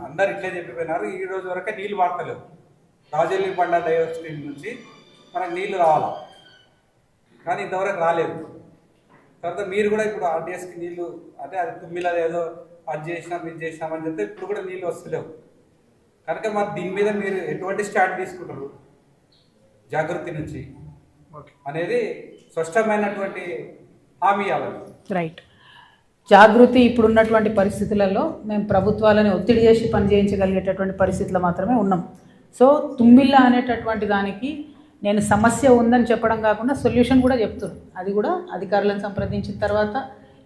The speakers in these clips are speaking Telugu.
అందరు ఇట్లే చెప్పిపోయినారు. ఈ రోజు వరకే నీళ్ళు వాడతలేవు. రాజల్లి బండ డైవర్సిటీ నుంచి మనకు నీళ్లు రావాలా, కానీ ఇంతవరకు రాలేదు. తర్వాత మీరు కూడా ఇప్పుడు ఆర్డీఎస్కి నీళ్లు అంటే అది తుమ్మిలో ఏదో అది చేసినాం ఇది చేసినామని చెప్తే ఇప్పుడు కూడా నీళ్ళు వస్తలేవు. కనుక మరి దీని మీద మీరు ఎటువంటి స్టాండ్ తీసుకుంటారు జాగృతి నుంచి అనేది స్పష్టమైనటువంటి హామీ ఇవ్వాలి. రైట్. జాగృతి ఇప్పుడున్నటువంటి పరిస్థితులలో మేము ప్రభుత్వాలని ఒత్తిడి చేసి పనిచేయించగలిగేటటువంటి పరిస్థితులు మాత్రమే ఉన్నాం. సో తుమ్మిళ్ళ అనేటటువంటి దానికి నేను సమస్య ఉందని చెప్పడం కాకుండా సొల్యూషన్ కూడా చెప్తున్నాను. అది కూడా అధికారులను సంప్రదించిన తర్వాత,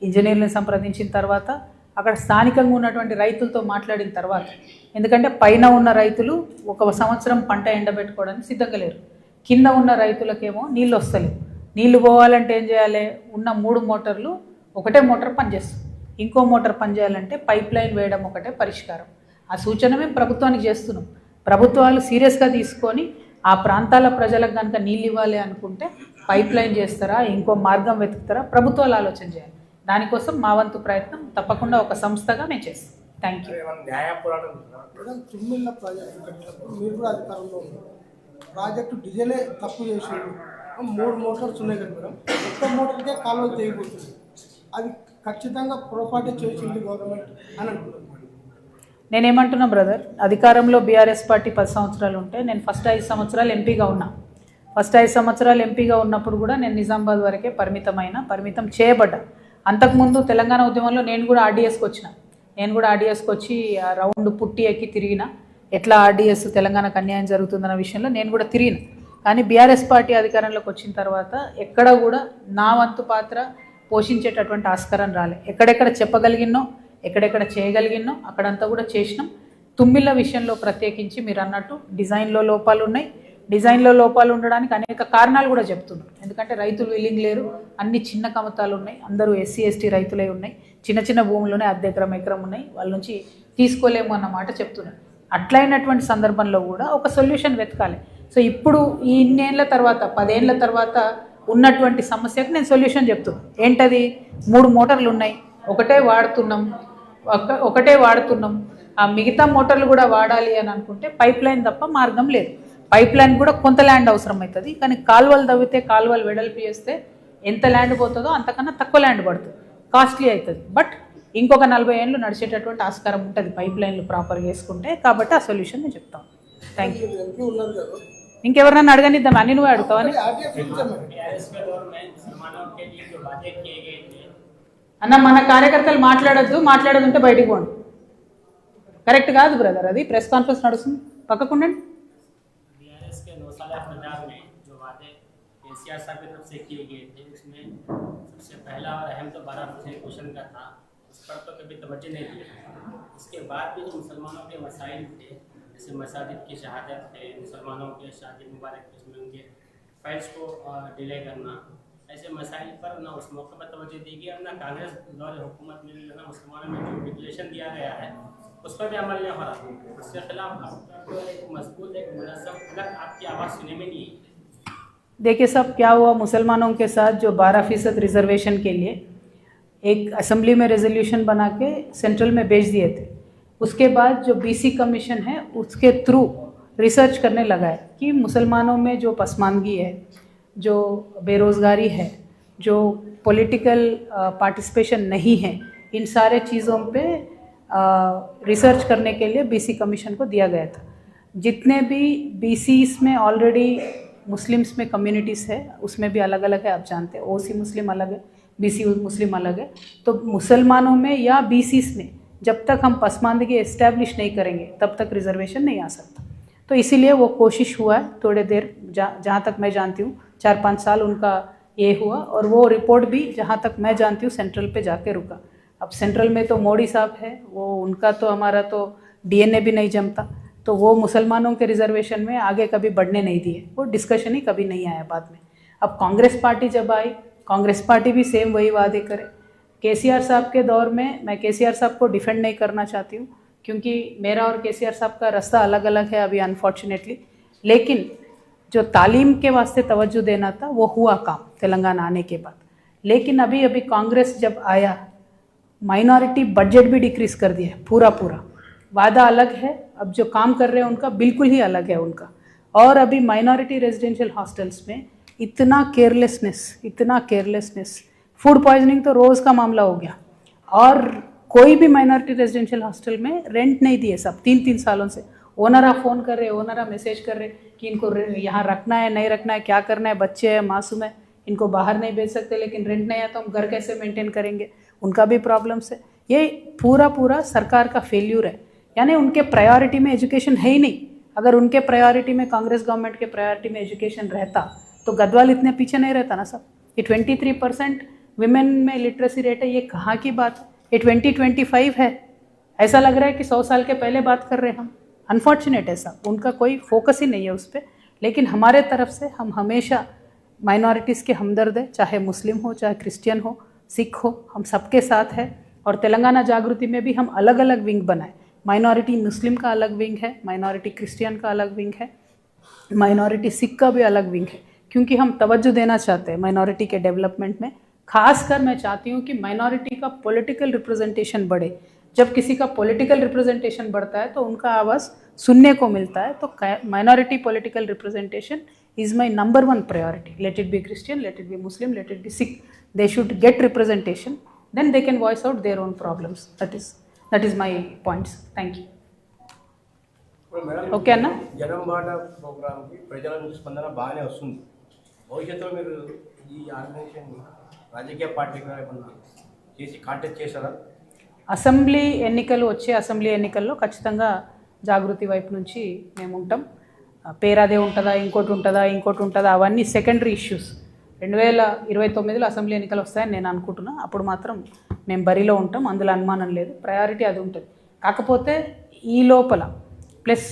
ఇంజనీర్లను సంప్రదించిన తర్వాత, అక్కడ స్థానికంగా ఉన్నటువంటి రైతులతో మాట్లాడిన తర్వాత. ఎందుకంటే పైన ఉన్న రైతులు ఒక సంవత్సరం పంట ఎండబెట్టుకోవడానికి సిద్ధంగా లేరు. కింద ఉన్న రైతులకేమో నీళ్ళు వస్తలేవు. నీళ్లు పోవాలంటే ఏం చేయాలి? ఉన్న 3 మోటార్లు ఒకటే మోటార్ పనిచేస్తుంది. ఇంకో మోటార్ పనిచేయాలంటే పైప్ లైన్ వేయడం ఒకటే పరిష్కారం. ఆ సూచన మేము ప్రభుత్వానికి చేస్తున్నాం. ప్రభుత్వాలు సీరియస్గా తీసుకొని ఆ ప్రాంతాల ప్రజలకు కనుక నీళ్ళు ఇవ్వాలి అనుకుంటే పైప్ లైన్ చేస్తారా, ఇంకో మార్గం వెతుకుతారా, ప్రభుత్వాలు ఆలోచన చేయాలి. దానికోసం మా వంతు ప్రయత్నం తప్పకుండా ఒక సంస్థగా మేము చేస్తాం. Thank you. తుమ్మిళ్ళ ప్రాజెక్టు కట్టినప్పుడు మీరు కూడా అధికారంలో ఉన్నారు. ప్రాజెక్టు డిజైనే తప్పు చేసాడు. 3 మోటార్స్ ఉన్నాయి కదా మేడం, ఒక్క మోటార్కే కాలువలు తెగిపోతుంది. అది ఖచ్చితంగా పొరపాటు చేసింది గవర్నమెంట్ అని అనుకుంటున్నాను. నేనేమంటున్నా బ్రదర్, అధికారంలో బీఆర్ఎస్ పార్టీ 10 సంవత్సరాలు ఉంటే నేను ఫస్ట్ 5 సంవత్సరాలు ఎంపీగా ఉన్నా. ఫస్ట్ 5 సంవత్సరాలు ఎంపీగా ఉన్నప్పుడు కూడా నేను నిజామాబాద్ వరకే పరిమితం చేయబడ్డా. అంతకుముందు తెలంగాణ ఉద్యమంలో నేను కూడా ఆర్డీఎస్కి వచ్చి ఆ రౌండ్ పుట్టి ఎక్కి తిరిగిన. ఎట్లా ఆర్డీఎస్ తెలంగాణకు అన్యాయం జరుగుతుందన్న విషయంలో నేను కూడా తిరిగిన. కానీ బీఆర్ఎస్ పార్టీ అధికారంలోకి వచ్చిన తర్వాత ఎక్కడ కూడా నా వంతు పాత్ర పోషించేటటువంటి ఆస్కారం రాలే. ఎక్కడెక్కడ చెప్పగలిగినో, ఎక్కడెక్కడ చేయగలిగినో అక్కడంతా కూడా చేసినాం. తుమ్మిళ్ళ విషయంలో ప్రత్యేకించి మీరు అన్నట్టు డిజైన్లో లోపాలు ఉన్నాయి. డిజైన్లో లోపాలు ఉండడానికి అనేక కారణాలు కూడా చెప్తున్నారు. ఎందుకంటే రైతులు విల్లింగ్ లేరు, అన్ని చిన్న కమతాలు ఉన్నాయి, అందరూ ఎస్సీ ఎస్టీ రైతులే ఉన్నాయి, చిన్న భూములోనే అర్ధ ఎకరం ఉన్నాయి, వాళ్ళ నుంచి తీసుకోలేము అన్నమాట చెప్తున్నారు. అట్లయినటువంటి సందర్భంలో కూడా ఒక సొల్యూషన్ వెతకాలి. సో ఇప్పుడు ఈ ఇన్నేళ్ల తర్వాత 10 ఏళ్ల తర్వాత ఉన్నటువంటి సమస్యకు నేను సొల్యూషన్ చెప్తున్నాను. ఏంటది? 3 మోటార్లు ఉన్నాయి, ఒకటే వాడుతున్నాం. ఆ మిగతా మోటార్లు కూడా వాడాలి అని అనుకుంటే పైప్ లైన్ తప్ప మార్గం లేదు. పైప్ లైన్ కూడా కొంత ల్యాండ్ అవసరం అవుతుంది. కానీ కాలువలు తవ్వితే, కాలువలు వెడల్పు చేస్తే ఎంత ల్యాండ్ పోతుందో అంతకన్నా తక్కువ ల్యాండ్ పడుతుంది, కాస్ట్లీ అవుతుంది. బట్ ఇంకొక 40 ఏళ్ళు నడిచేటటువంటి ఆస్కారం ఉంటుంది పైప్ లైన్లు ప్రాపర్గా వేసుకుంటే. కాబట్టి ఆ సొల్యూషన్ నేను చెప్తాను. Thank you. ఇంకెవరినైనా అడగనిద్దాం, అన్ని నువ్వే అడుగుతావని అన్న. మన కార్యకర్తలు మాట్లాడద్దు ఉంటే బయటికి పోండి. కరెక్ట్ కాదు బ్రదర్, అది ప్రెస్ కాన్ఫరెన్స్ నడుస్తుంది, పక్కకుండండి. उस पर तो कभी तवज्जो नहीं दी। इसके बाद भी जो मुसलमानों के मसाइल थे, जैसे मसाजिद की शहादत है, मुसलमानों के शादी मुबारक उसमें उनके फाइल्स को डिले करना, ऐसे मसाइल पर ना उस मौके पर तवज्जो दी गई और ना कांग्रेस दौर हुकूमत में ना मुसलमानों में जो रेगुलेशन दिया गया है उस पर भी अमल नहीं हो रहा। उसके खिलाफ आपको एक मजबूत एक मुनज़्ज़म अलग आपकी आवाज़ सुनने में नहीं। देखिए सब क्या हुआ, मुसलमानों के साथ जो 12% रिजर्वेशन के लिए एक असेंबली में रेजोल्यूशन बना के सेंट्रल में भेज दिए थे। उसके बाद जो बीसी कमीशन है उसके थ्रू रिसर्च करने लगा है कि मुसलमानों में जो पसमानगी है, जो बेरोज़गारी है, जो पॉलिटिकल पार्टिसिपेशन नहीं है, इन सारे चीज़ों पे रिसर्च करने के लिए बीसी कमीशन को दिया गया था। जितने भी बीसीस में ऑलरेडी मुस्लिम्स में कम्युनिटीज़ है उसमें भी अलग अलग है, आप जानते हैं। ओसी मुस्लिम अलग है, बीसी मुस्लिम अलग है। तो मुसलमानों में या बीसीस में जब तक हम पसमानदगी इस्टेब्लिश नहीं करेंगे तब तक रिजर्वेशन नहीं आ सकता। तो इसीलिए वो कोशिश हुआ है थोड़े देर, जहाँ तक मैं जानती हूँ 4-5 साल उनका ये हुआ, और वो रिपोर्ट भी जहाँ तक मैं जानती हूँ सेंट्रल पे जाके रुका। अब सेंट्रल में तो मोदी साहब है, वो उनका तो हमारा तो DNA भी नहीं जमता, तो वो मुसलमानों के रिजर्वेशन में आगे कभी बढ़ने नहीं दिए, वो डिस्कशन ही कभी नहीं आया बाद में। अब कांग्रेस पार्टी जब आई, कांग्रेस पार्टी भी सेम वही वादे करे। केसीआर साहब के दौर में मैं केसीआर साहब को डिफेंड नहीं करना चाहती हूँ, क्योंकि मेरा और केसीआर साहब का रास्ता अलग अलग है अभी अनफॉर्चुनेटली। लेकिन जो तालीम के वास्ते तवज्जो देना था वो हुआ काम तेलंगाना आने के बाद। लेकिन अभी कांग्रेस जब आया, माइनॉरिटी बजट भी डिक्रीज़ कर दिया पूरा। वादा अलग है, अब जो काम कर रहे हैं उनका बिल्कुल ही अलग है उनका। और अभी माइनॉरिटी रेजिडेंशियल हॉस्टल्स में इतना केयरलेसनेस, फूड पॉइजनिंग तो रोज़ का मामला हो गया। और कोई भी माइनॉरिटी रेजिडेंशियल हॉस्टल में रेंट नहीं दिए सब 3-3 सालों से। ओनरा फ़ोन कर रहे, ओनरा मैसेज कर रहे कि इनको यहाँ रखना है नहीं रखना है, क्या करना है, बच्चे हैं मासूम है, इनको बाहर नहीं भेज सकते, लेकिन रेंट नहीं है तो हम घर कैसे मेंटेन करेंगे, उनका भी प्रॉब्लम्स है। ये पूरा सरकार का फेल्यूर है, यानी उनके प्रायोरिटी में एजुकेशन है ही नहीं। अगर उनके प्रायोरिटी में, कांग्रेस गवर्नमेंट के प्रायोरिटी में एजुकेशन रहता तो गढ़वाल इतने पीछे नहीं रहता ना सब। ये 23% विमेन में लिटरेसी रेट है, ये कहाँ की बात है? ये 2025 है, ऐसा लग रहा है कि 100 साल के पहले बात कर रहे हैं हम। अनफॉर्चुनेट है सब, उनका कोई फोकस ही नहीं है उस पर। लेकिन हमारे तरफ से हम हमेशा माइनॉरिटीज़ के हमदर्द है, चाहे मुस्लिम हो, चाहे क्रिश्चियन हो, सिख हो, हम सबके साथ है। और तेलंगाना जागृति में भी हम अलग अलग विंग बनाए। माइनॉरिटी मुस्लिम का अलग विंग है, माइनॉरिटी क्रिश्चियन का अलग विंग है, माइनॉरिटी सिख का भी अलग विंग है, क्योंकि हम तवज्जो देना चाहते हैं माइनॉरिटी के डेवलपमेंट में। खासकर मैं चाहती हूँ कि माइनॉरिटी का पॉलिटिकल रिप्रेजेंटेशन बढ़े। जब किसी का पॉलिटिकल रिप्रेजेंटेशन बढ़ता है तो उनका आवाज़ सुनने को मिलता है। तो minority political representation is my number one priority. Let it be Christian, let it be Muslim, let it be Sikh. They should get representation. Then they can voice out their own problems. That is my points. Thank you. Okay అన్న. జనం మాట ప్రోగ్రామ్కి ప్రజల నుంచి స్పందన బాగానే వస్తుంది. భవిష్యత్తులో మీరు ఈ ఆర్గనైజేషన్ రాజకీయ పార్టీగా ఏమన్నా చేసి కాంటాక్ట్ చేశారా? అసెంబ్లీ ఎన్నికలు, వచ్చే అసెంబ్లీ ఎన్నికల్లో ఖచ్చితంగా జాగృతి వైపు నుంచి మేము ఉంటాం. పేరాదే ఉంటుందా, ఇంకోటి ఉంటుందా, అవన్నీ సెకండరీ ఇష్యూస్. 2029లో అసెంబ్లీ ఎన్నికలు వస్తాయని నేను అనుకుంటున్నా. అప్పుడు మాత్రం మేము బరిలో ఉంటాం, అందులో అనుమానం లేదు. ప్రయారిటీ అది ఉంటుంది. కాకపోతే ఈ లోపల ప్లస్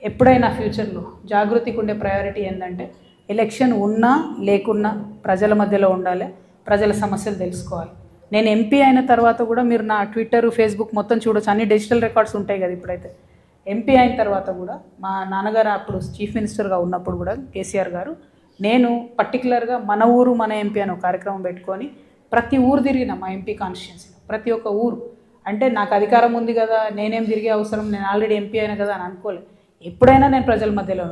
ఎప్పుడైనా ఫ్యూచర్లో జాగృతికి ఉండే ప్రయారిటీ ఏంటంటే, ఎలక్షన్ ఉన్నా లేకున్నా ప్రజల మధ్యలో ఉండాలి, ప్రజల సమస్యలు తెలుసుకోవాలి. నేను ఎంపీ అయిన తర్వాత కూడా మీరు నా ట్విట్టర్, ఫేస్బుక్ మొత్తం చూడొచ్చు, అన్ని డిజిటల్ రికార్డ్స్ ఉంటాయి కదా. ఇప్పుడైతే ఎంపీ అయిన తర్వాత కూడా మా నాన్నగారు అప్పుడు చీఫ్ మినిస్టర్గా ఉన్నప్పుడు కూడా కేసీఆర్ గారు, నేను పర్టికులర్గా మన ఊరు మన ఎంపీ అనే కార్యక్రమం పెట్టుకొని ప్రతి ఊరు తిరిగిన, మా ఎంపీ కాన్స్టిట్యున్సీలో ప్రతి ఒక్క ఊరు. అంటే నాకు అధికారం ఉంది కదా, నేనేం తిరిగే అవసరం, నేను ఆల్రెడీ ఎంపీ అయినా కదా అని అనుకోలేదు. ఎప్పుడైనా నేను ప్రజల మధ్యలో.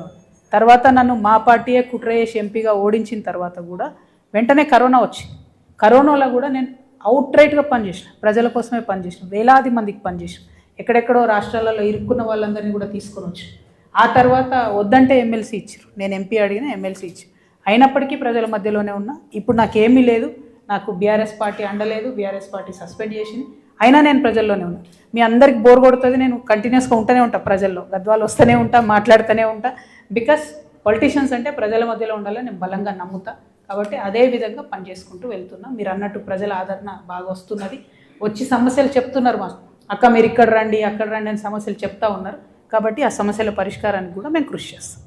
తర్వాత నన్ను మా పార్టీయే కుట్ర చేసి ఎంపీగా ఓడించిన తర్వాత కూడా వెంటనే కరోనా వచ్చింది. కరోనాలో కూడా నేను అవుట్రైట్గా పనిచేసిన, ప్రజల కోసమే పనిచేసిన, వేలాది మందికి పనిచేసిన, ఎక్కడెక్కడో రాష్ట్రాలలో ఇరుక్కున్న వాళ్ళందరినీ కూడా తీసుకొని వచ్చి, ఆ తర్వాత వద్దంటే ఎమ్మెల్సీ ఇచ్చారు. నేను ఎంపీ అడిగిన ఎమ్మెల్సీ ఇచ్చారు. అయినప్పటికీ ప్రజల మధ్యలోనే ఉన్నా. ఇప్పుడు నాకేమీ లేదు, నాకు బీఆర్ఎస్ పార్టీ అండలేదు, బీఆర్ఎస్ పార్టీ సస్పెండ్ చేసింది, అయినా నేను ప్రజల్లోనే ఉన్నా. మీ అందరికి బోర్ కొడుతుంది, నేను కంటిన్యూస్గా ఉంటూనే ఉంటా ప్రజల్లో, గద్వాలు వస్తూనే ఉంటా, మాట్లాడుతూనే ఉంటా. బికాస్ పొలిటీషియన్స్ అంటే ప్రజల మధ్యలో ఉండాలని నేను బలంగా నమ్ముతా. కాబట్టి అదే విధంగా పనిచేసుకుంటూ వెళ్తున్నా. మీరు అన్నట్టు ప్రజల ఆదరణ బాగా వస్తున్నది. వచ్చి సమస్యలు చెప్తున్నారు, మాకు అక్క మీరు ఇక్కడ రండి అక్కడ రండి అని సమస్యలు చెప్తా ఉన్నారు. కాబట్టి ఆ సమస్యల పరిష్కారానికి కూడా మేము కృషి చేస్తాం.